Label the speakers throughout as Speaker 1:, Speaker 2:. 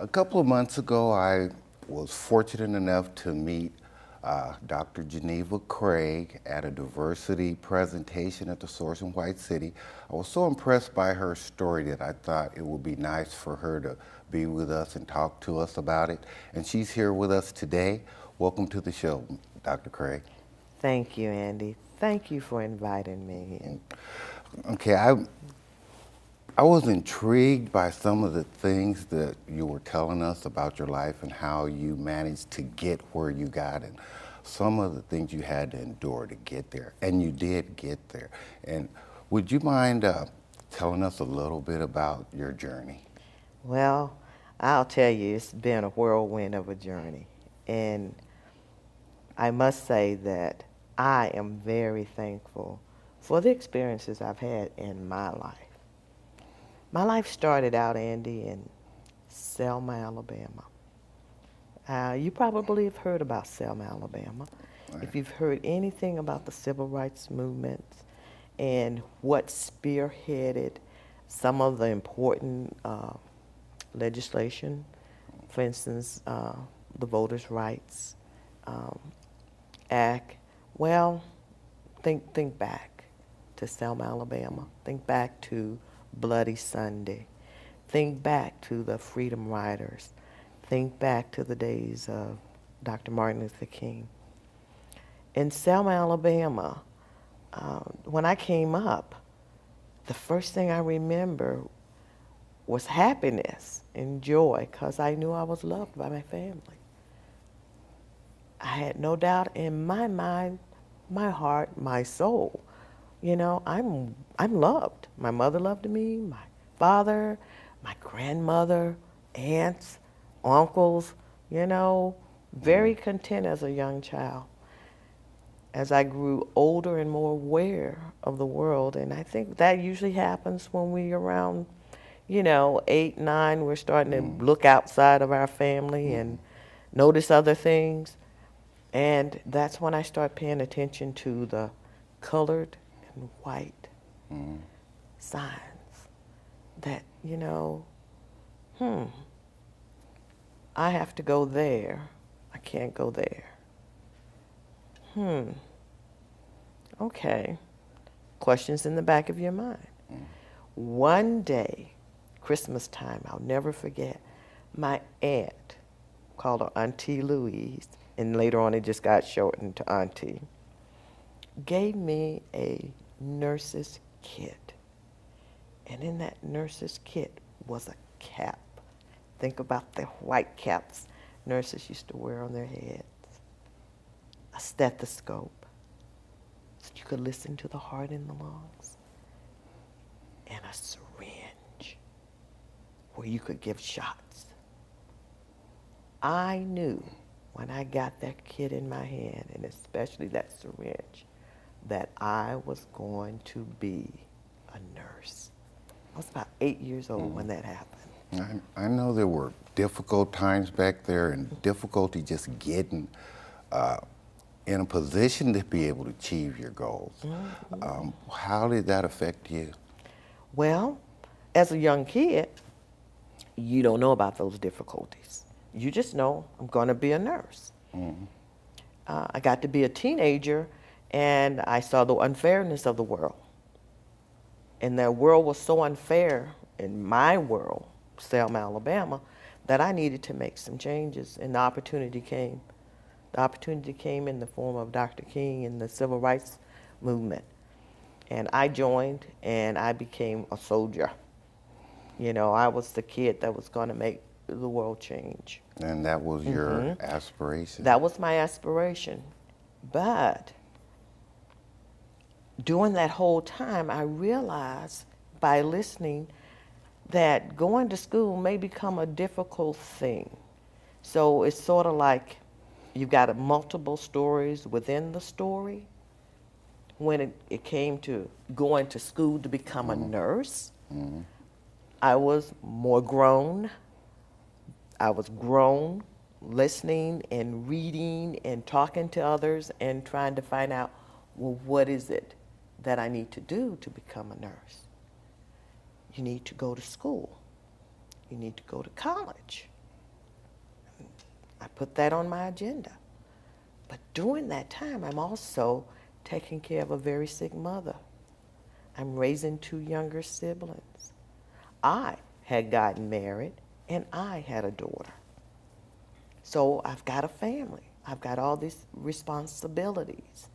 Speaker 1: couple of months ago, I was fortunate enough to meet Dr. Geneva Craig at a diversity presentation at the Source in White City. I was so impressed by her story that I thought it would be nice for her to be with us and talk to us about it. And she's here with us today. Welcome to the show, Dr. Craig.
Speaker 2: Thank you, Andy. Thank you for inviting me.
Speaker 1: Okay, I was intrigued by some of the things that you were telling us about your life and how you managed to get where you got and some of the things you had to endure to get there. And you did get there. And would you mind telling us a little bit about your journey?
Speaker 2: Well, I'll tell you, it's been a whirlwind of a journey. And I must say that I am very thankful for the experiences I've had in my life. My life started out, Andy, in Selma, Alabama. You probably have heard about Selma, Alabama.
Speaker 1: Right.
Speaker 2: If you've heard anything about the civil rights movement and what spearheaded some of the important legislation, for instance, the Voters' Rights Act, well, think back to Selma, Alabama. Think back to Bloody Sunday. Think back to the Freedom Riders. Think back to the days of Dr. Martin Luther King. In Selma, Alabama, when I came up, the first thing I remember was happiness and joy because I knew I was loved by my family. I had no doubt in my mind, my heart, my soul. You know, I'm loved. My mother loved me, my father, my grandmother, aunts, uncles, you know, very content as a young child. As I grew older and more aware of the world, and I think that usually happens when we're around, 8, 9, we're starting to look outside of our family and notice other things. And that's when I start paying attention to the colored and white signs that, I have to go there. I can't go there. Okay. Questions in the back of your mind. One day, Christmas time, I'll never forget, my aunt, called her Auntie Louise, and later on it just got shortened to Auntie, gave me a nurse's kit. And in that nurse's kit was a cap. Think about the white caps nurses used to wear on their heads. A stethoscope, so you could listen to the heart and the lungs. And a syringe where you could give shots. I knew when I got that kit in my hand, and especially that syringe, that I was going to be a nurse. I was about 8 years old when that happened.
Speaker 1: I know there were difficult times back there and difficulty just getting in a position to be able to achieve your goals. How did that affect you?
Speaker 2: Well, as a young kid, you don't know about those difficulties. You just know I'm going to be a nurse. I got to be a teenager, and I saw the unfairness of the world. And the world was so unfair in my world, Selma, Alabama, that I needed to make some changes, and the opportunity came. The opportunity came in the form of Dr. King and the civil rights movement. And I joined, and I became a soldier. I was the kid that was going to make the world change.
Speaker 1: And that was your aspiration?
Speaker 2: That was my aspiration. But during that whole time, I realized by listening that going to school may become a difficult thing. So it's sort of like you've got multiple stories within the story. When it came to going to school to become a nurse, I was more grown. I was grown, listening and reading and talking to others and trying to find out, well, what is it that I need to do to become a nurse? You need to go to school. You need to go to college. I put that on my agenda. But during that time, I'm also taking care of a very sick mother. I'm raising 2 younger siblings. I had gotten married and I had a daughter. So I've got a family. I've got all these responsibilities.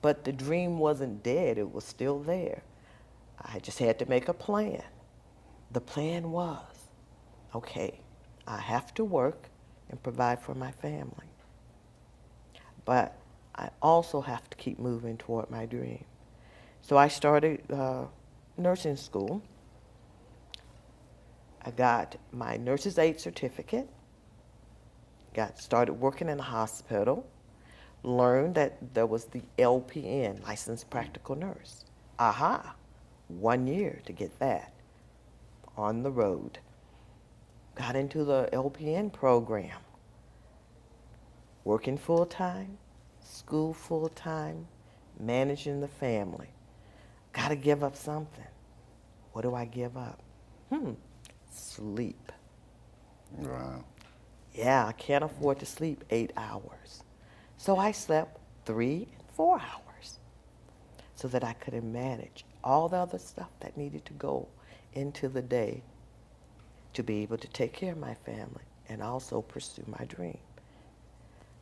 Speaker 2: But the dream wasn't dead, it was still there. I just had to make a plan. The plan was, okay, I have to work and provide for my family. But I also have to keep moving toward my dream. So I started nursing school. I got my nurse's aide certificate, got started working in a hospital, learned that there was the LPN, licensed practical nurse. Aha, 1 year to get that on the road. Got into the LPN program, working full time, school full time, managing the family. Got to give up something. What do I give up? Sleep.
Speaker 1: Wow.
Speaker 2: Yeah, I can't afford to sleep 8 hours. So I slept 3 and 4 hours so that I could manage all the other stuff that needed to go into the day to be able to take care of my family and also pursue my dream.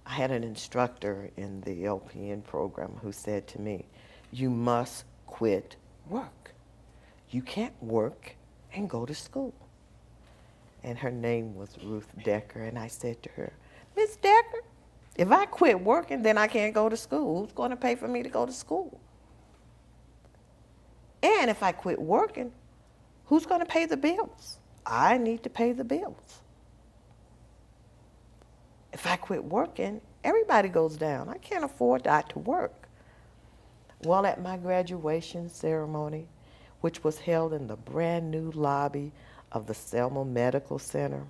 Speaker 2: I had an instructor in the LPN program who said to me, you must quit work. You can't work and go to school. And her name was Ruth Decker, and I said to her, Miss Decker, if I quit working, then I can't go to school. Who's going to pay for me to go to school? And if I quit working, who's going to pay the bills? I need to pay the bills. If I quit working, everybody goes down. I can't afford not to work. Well, at my graduation ceremony, which was held in the brand new lobby of the Selma Medical Center,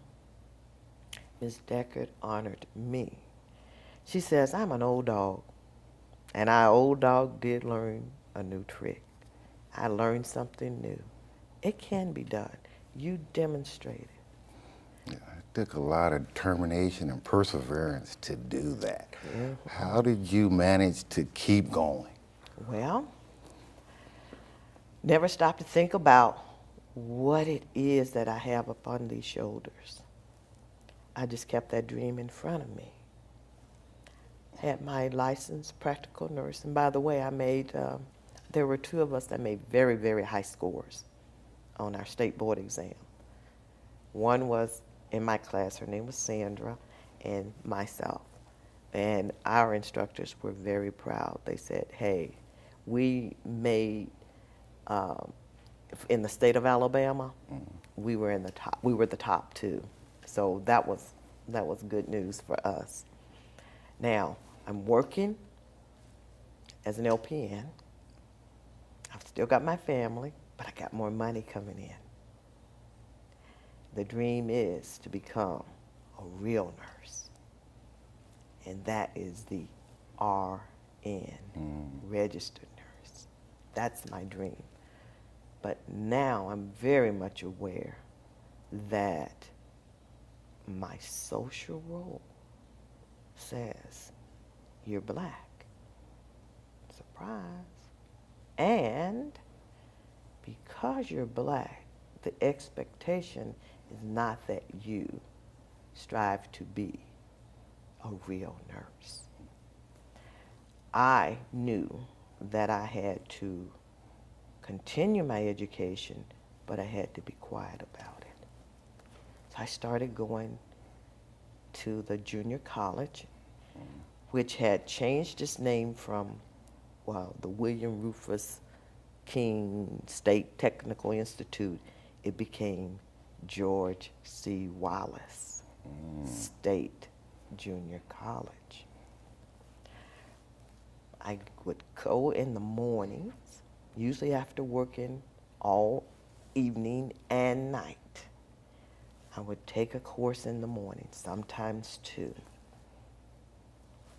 Speaker 2: Ms. Deckard honored me. She says, I'm an old dog, and our old dog did learn a new trick. I learned something new. It can be done. You demonstrated.
Speaker 1: Yeah, it took a lot of determination and perseverance to do that.
Speaker 2: Mm-hmm.
Speaker 1: How did you manage to keep going?
Speaker 2: Well, never stop to think about what it is that I have upon these shoulders. I just kept that dream in front of me. Had my licensed practical nurse, and by the way, I made, there were 2 of us that made very, very high scores on our state board exam. One was in my class, her name was Sandra, and myself. And our instructors were very proud. They said, hey, we made, in the state of Alabama, we were in the top. We were the top 2. So that was good news for us. Now, I'm working as an LPN. I've still got my family, but I got more money coming in. The dream is to become a real nurse, and that is the RN, registered nurse. That's my dream. But now I'm very much aware that my social role says you're black. Surprise. And because you're black, the expectation is not that you strive to be a real nurse. I knew that I had to continue my education, but I had to be quiet about it. So I started going to the junior college, which had changed its name from, the William Rufus King State Technical Institute. It became George C. Wallace State Junior College. I would go in the mornings, usually after working all evening and night. I would take a course in the morning, sometimes 2.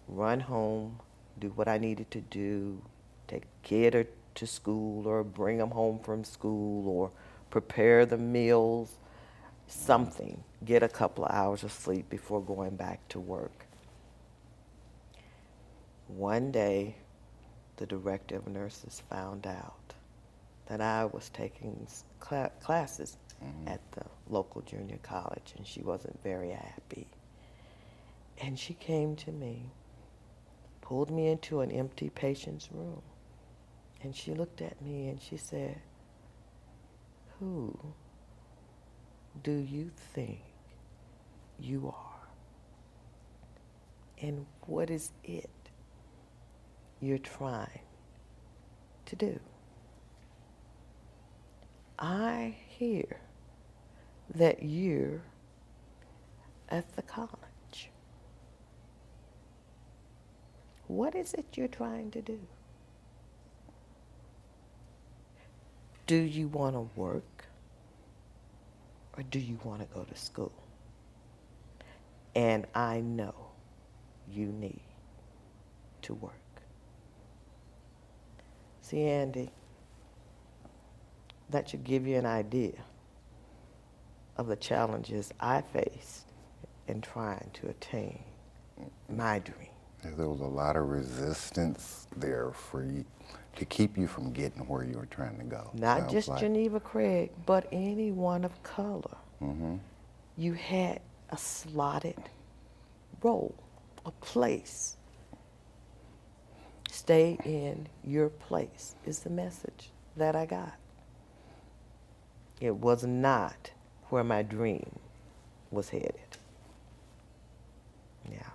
Speaker 2: Run home, do what I needed to do, take a kid to school or bring them home from school or prepare the meals, something. get a couple of hours of sleep before going back to work. One day, the director of nurses found out that I was taking classes at the local junior college, and she wasn't very happy. And she came to me, pulled me into an empty patient's room, and she looked at me and she said, "Who do you think you are? And what is it you're trying to do? I hear that you're at the college. What is it you're trying to do? Do you want to work, or do you want to go to school? And I know you need to work." See, Andy, that should give you an idea of the challenges I faced in trying to attain my dream.
Speaker 1: There was a lot of resistance there for you to keep you from getting where you were trying to go.
Speaker 2: Not
Speaker 1: Sounds
Speaker 2: just
Speaker 1: like.
Speaker 2: Geneva Craig, but anyone of color.
Speaker 1: Mm-hmm.
Speaker 2: You had a slotted role, a place. Stay in your place is the message that I got. It was not where my dream was headed. Yeah.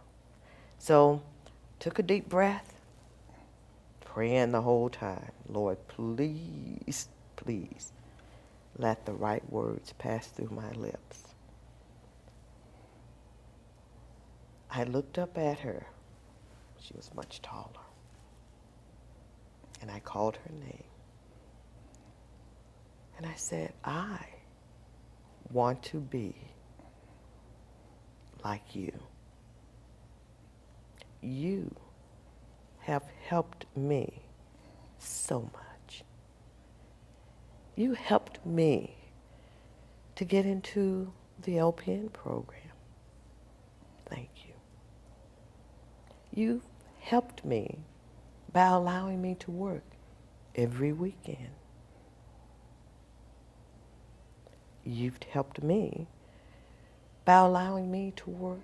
Speaker 2: So, took a deep breath, praying the whole time, "Lord, please, please, let the right words pass through my lips." I looked up at her. She was much taller. And I called her name. And I said, "I want to be like you. You have helped me so much. You helped me to get into the LPN program. Thank you. You helped me by allowing me to work every weekend. You've helped me by allowing me to work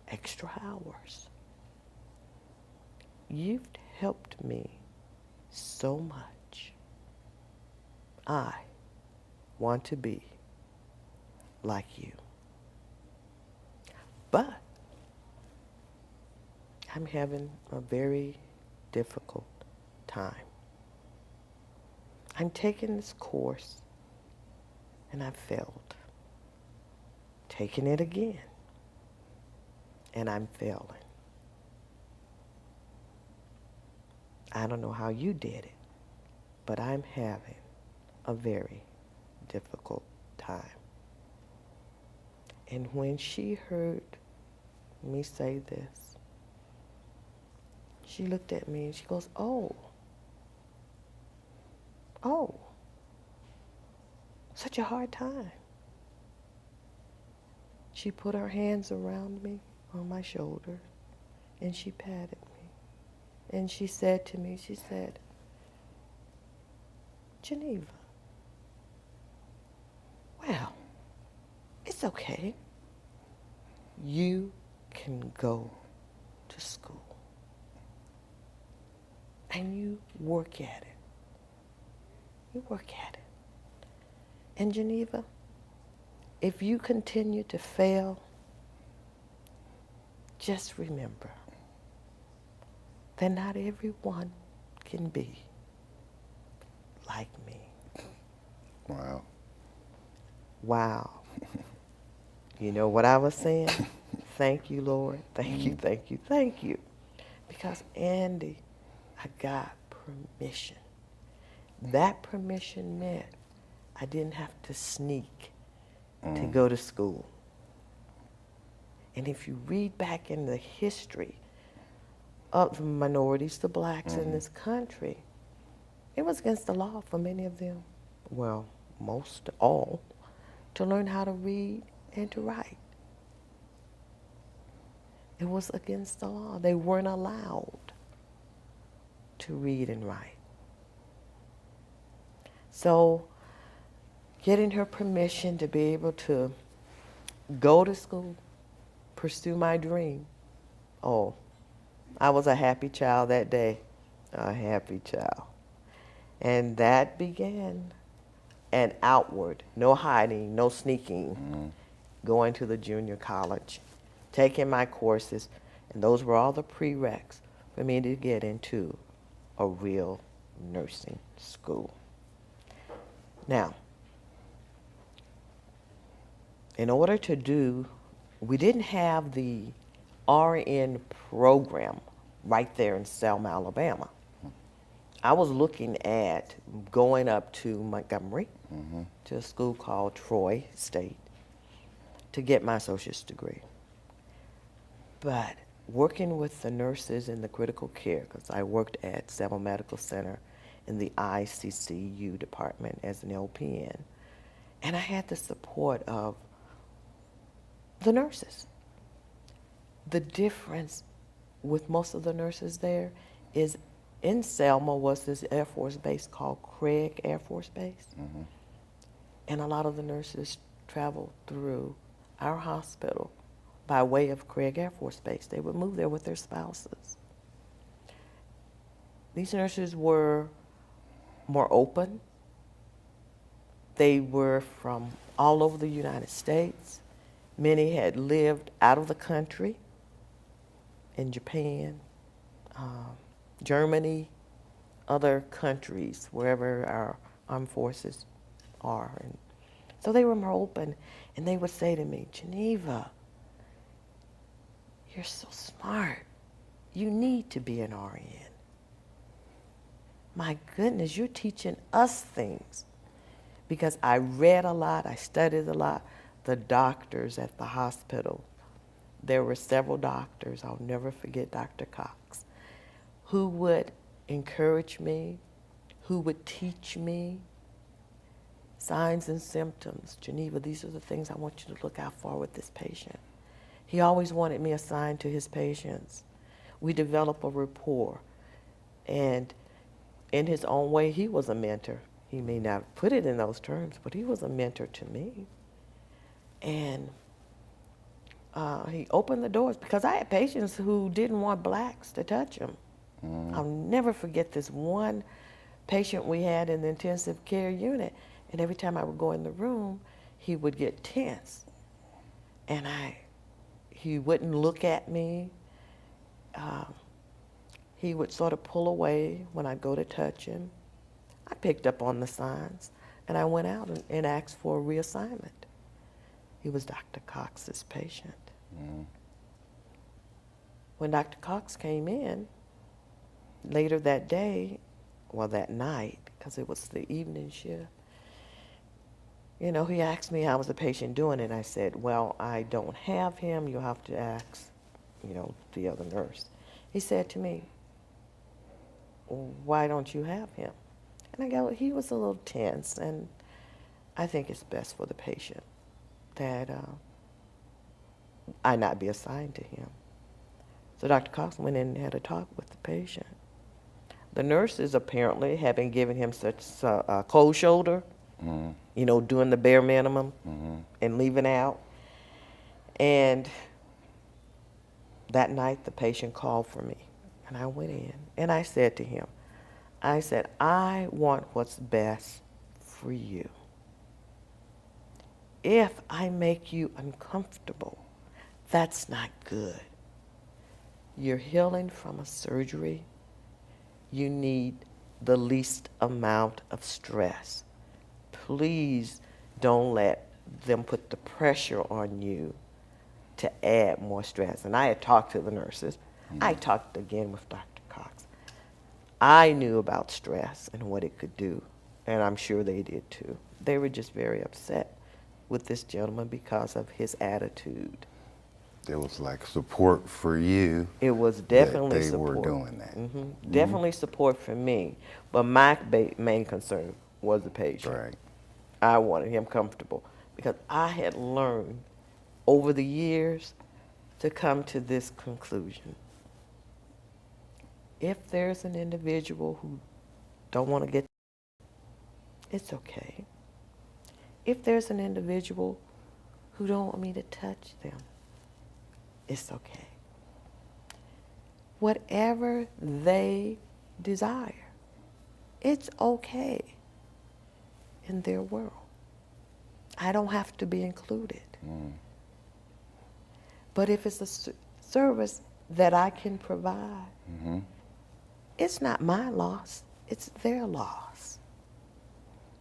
Speaker 2: extra hours. You've helped me so much. I want to be like you. But I'm having a very difficult time. I'm taking this course and I failed. Taking it again and I'm failing. I don't know how you did it, but I'm having a very difficult time." And when she heard me say this, she looked at me and she goes, oh, such a hard time." She put her hands around me on my shoulder and she patted me. And she said to me, she said, "Geneva, well, it's okay. You can go to school and you work at it. You work at it. And Geneva, if you continue to fail, just remember that not everyone can be like me."
Speaker 1: Wow.
Speaker 2: Wow. You know what I was saying? Thank you, Lord. Thank you, thank you, thank you. Because, Andy, I got permission. That permission meant I didn't have to sneak to go to school. And if you read back in the history of the minorities, the blacks in this country, it was against the law for many of them, well, most all, to learn how to read and to write. It was against the law. They weren't allowed to read and write. So getting her permission to be able to go to school, pursue my dream, oh, I was a happy child that day, a happy child. And that began an outward, no hiding, no sneaking, going to the junior college, taking my courses, and those were all the prereqs for me to get into a real nursing school. Now, in order to do, we didn't have the RN program right there in Selma, Alabama. I was looking at going up to Montgomery to a school called Troy State to get my associate's degree. But working with the nurses in the critical care, because I worked at Selma Medical Center in the ICCU department as an LPN, and I had the support of the nurses. The difference with most of the nurses there is in Selma was this Air Force base called Craig Air Force Base. And a lot of the nurses traveled through our hospital by way of Craig Air Force Base. They would move there with their spouses. These nurses were more open. They were from all over the United States. Many had lived out of the country in Japan, Germany, other countries, wherever our armed forces are. And so they were more open, and they would say to me, Geneva, you're so smart. You need to be an RN. My goodness, you're teaching us things. Because I read a lot, I studied a lot. The doctors at the hospital, there were several doctors, I'll never forget Dr. Cox, who would encourage me, who would teach me signs and symptoms. Geneva, these are the things I want you to look out for with this patient. He always wanted me assigned to his patients. We developed a rapport, and in his own way, he was a mentor. He may not put it in those terms, but he was a mentor to me. And he opened the doors because I had patients who didn't want blacks to touch them. I'll never forget this one patient we had in the intensive care unit, and every time I would go in the room, he would get tense. And he wouldn't look at me. He would sort of pull away when I'd go to touch him. I picked up on the signs, and I went out and asked for a reassignment. He was Dr. Cox's patient. When Dr. Cox came in, later that day, well, that night, because it was the evening shift, you know, he asked me how was the patient doing, and I said, well, I don't have him. You'll have to ask, you know, the other nurse. He said to me, why don't you have him? And I go, he was a little tense, and I think it's best for the patient that I not be assigned to him. So Dr. Cox went in and had a talk with the patient. The nurses apparently had been giving him such a cold shoulder, you know, doing the bare minimum and leaving out. And that night the patient called for me, and I went in and I said to him, I said, I want what's best for you. If I make you uncomfortable, that's not good. You're healing from a surgery. You need the least amount of stress. Please don't let them put the pressure on you to add more stress. And I had talked to the nurses. I talked again with Dr. Cox. I knew about stress and what it could do, and I'm sure they did too. They were just very upset with this gentleman because of his attitude.
Speaker 1: There was like support for you.
Speaker 2: It was definitely
Speaker 1: they
Speaker 2: support.
Speaker 1: were doing that.
Speaker 2: Definitely support for me, but my main concern was the patient.
Speaker 1: Right.
Speaker 2: I wanted him comfortable because I had learned over the years to come to this conclusion. If there's an individual who don't want to get, it's okay. If there's an individual who don't want me to touch them, it's okay. Whatever they desire, it's okay in their world. I don't have to be included. But if it's a service that I can provide, it's not my loss, it's their loss.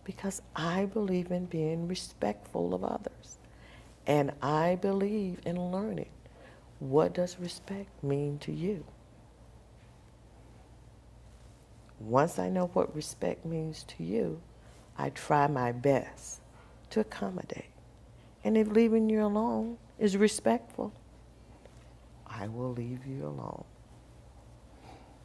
Speaker 2: Because I believe in being respectful of others. And I believe in learning. What does respect mean to you? Once I know what respect means to you, I try my best to accommodate. And if leaving you alone is respectful, I will leave you alone.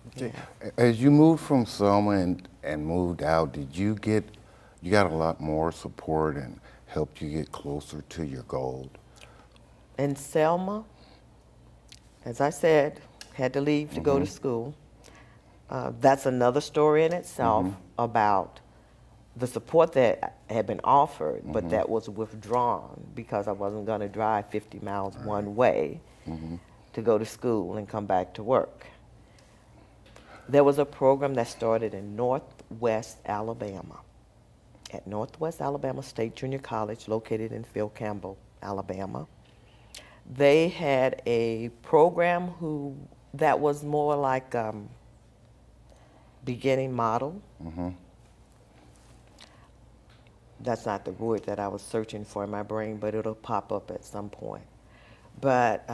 Speaker 1: Okay. As you moved from Selma and moved out, you got a lot more support and helped you get closer to your goal?
Speaker 2: In Selma, as I said, had to leave to go to school. That's another story in itself about the support that had been offered, but that was withdrawn because I wasn't going to drive 50 miles one way to go to school and come back to work. There was a program that started in Northwest Alabama, at Northwest Alabama State Junior College, located in Phil Campbell, Alabama. They had a program that was more like beginning model. That's not the word that I was searching for in my brain, but it'll pop up at some point. But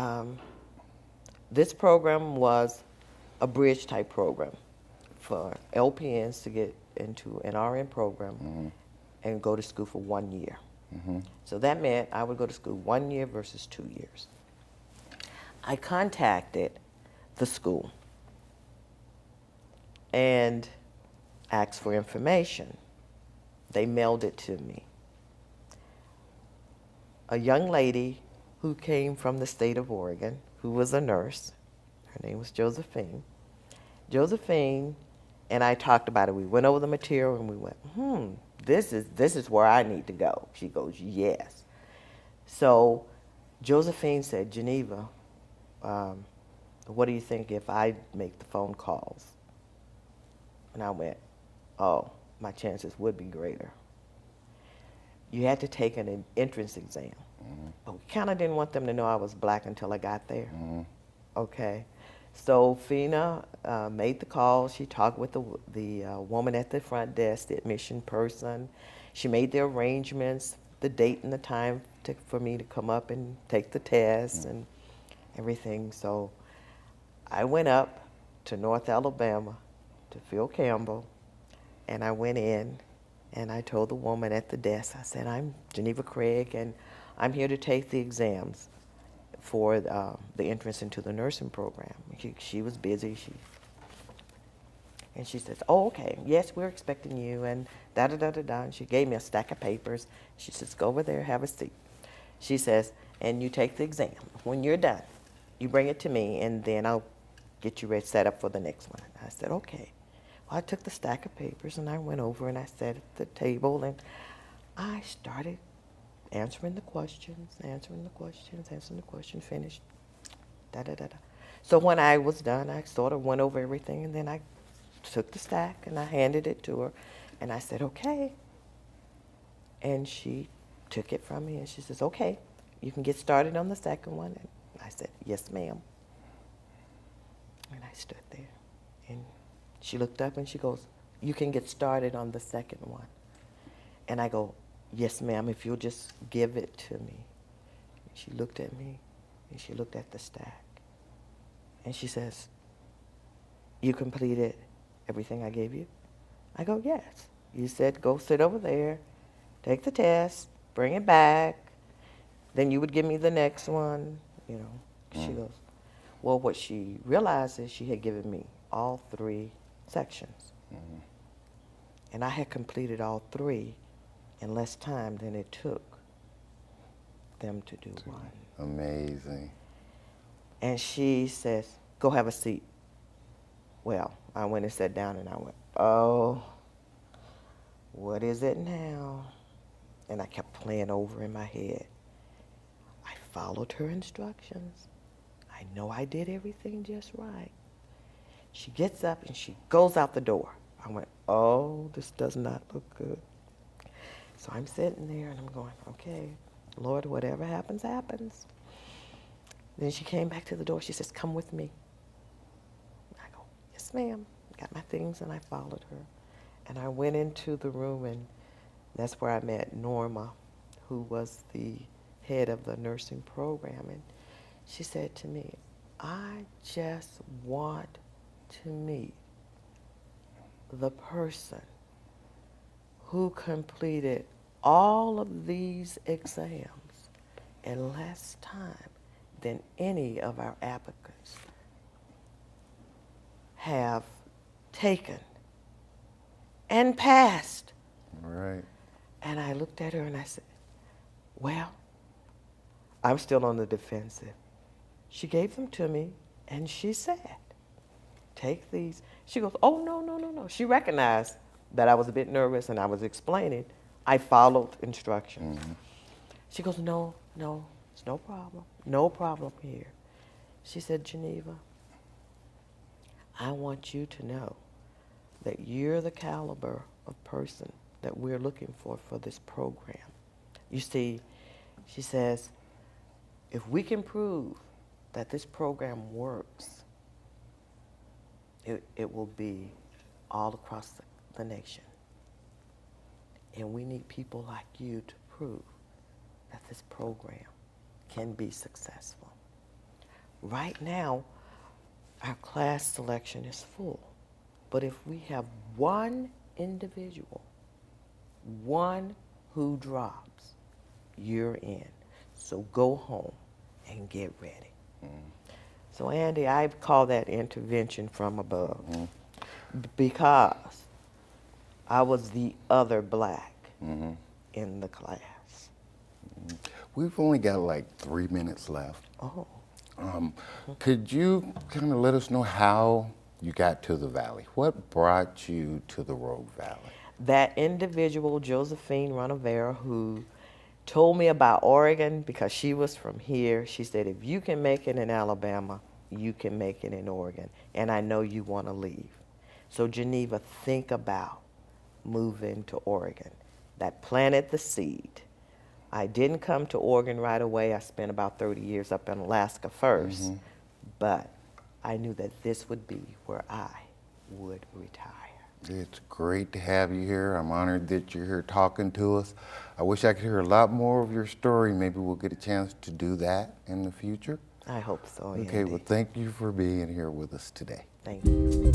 Speaker 2: this program was a bridge type program for LPNs to get into an RN program and go to school for 1 year. So that meant I would go to school 1 year versus 2 years. I contacted the school and asked for information. They mailed it to me. A young lady who came from the state of Oregon, who was a nurse, her name was Josephine. Josephine and I talked about it. We went over the material and we went, this is where I need to go. She goes, yes. So Josephine said, Geneva, what do you think if I make the phone calls? And I went, oh, my chances would be greater. You had to take an entrance exam. But we kind of didn't want them to know I was black until I got there. Okay. So Fina made the call. She talked with the woman at the front desk, the admission person. She made the arrangements, the date and the time for me to come up and take the test and everything. So I went up to North Alabama to Phil Campbell, and I went in and I told the woman at the desk, I said, I'm Geneva Craig, and I'm here to take the exams for the entrance into the nursing program. She was busy. And she says, oh, okay, yes, we're expecting you, and da-da-da-da-da. And she gave me a stack of papers. She says, go over there, have a seat. She says, and you take the exam. When you're done, you bring it to me, and then I'll get you ready, set up for the next one. I said, okay. Well, I took the stack of papers, and I went over, and I sat at the table, and I started answering the questions, finished, da-da-da-da. So when I was done, I sort of went over everything, and then I took the stack, and I handed it to her, and I said, okay. And she took it from me, and she says, okay, you can get started on the second one. And I said, yes, ma'am. And I stood there, and she looked up, and she goes, you can get started on the second one. And I go, yes, ma'am, if you'll just give it to me. And she looked at me, and she looked at the stack. And she says, you completed everything I gave you? I go, yes. You said go sit over there, take the test, bring it back, then you would give me the next one, you know. She goes, well, what she realized is she had given me all 3 sections. And I had completed all 3 in less time than it took them to do one.
Speaker 1: Amazing.
Speaker 2: And she says, go have a seat. Well, I went and sat down and I went, oh, what is it now? And I kept playing over in my head. I followed her instructions. I know I did everything just right. She gets up and she goes out the door. I went, oh, this does not look good. So I'm sitting there and I'm going, okay, Lord, whatever happens, happens. Then she came back to the door. She says, come with me. I go, yes, ma'am. Got my things and I followed her. And I went into the room and that's where I met Norma, who was the head of the nursing program. And she said to me, I just want to meet the person who completed all of these exams in less time than any of our applicants have taken and passed.
Speaker 1: Right.
Speaker 2: And I looked at her and I said, well, I'm still on the defensive. She gave them to me and she said, take these. She goes, oh, no, no, no, no. She recognized that I was a bit nervous and I was explaining. I followed instructions.
Speaker 1: Mm-hmm.
Speaker 2: She goes, no, no, it's no problem. No problem here. She said, Geneva, I want you to know that you're the caliber of person that we're looking for this program. You see, she says, if we can prove that this program works, it will be all across the nation. And we need people like you to prove that this program can be successful. Right now, our class selection is full. But if we have one individual, one who drops, you're in. So go home and get ready. Mm. So Andy, I call that intervention from above because I was the other black in the class.
Speaker 1: We've only got like 3 minutes left.
Speaker 2: Oh.
Speaker 1: Could you kind of let us know how you got to the Valley? What brought you to the Rogue Valley?
Speaker 2: That individual, Josephine Runavera, who told me about Oregon because she was from here. She said, if you can make it in Alabama, you can make it in Oregon. And I know you want to leave. So Geneva, think about moving to Oregon. That planted the seed. I didn't come to Oregon right away. I spent about 30 years up in Alaska first. But I knew that this would be where I would retire.
Speaker 1: It's great to have you here. I'm honored that you're here talking to us. I wish I could hear a lot more of your story. Maybe we'll get a chance to do that in the future.
Speaker 2: I hope so,
Speaker 1: Okay,
Speaker 2: Andy.
Speaker 1: well, thank you for being here with us today.
Speaker 2: Thank you.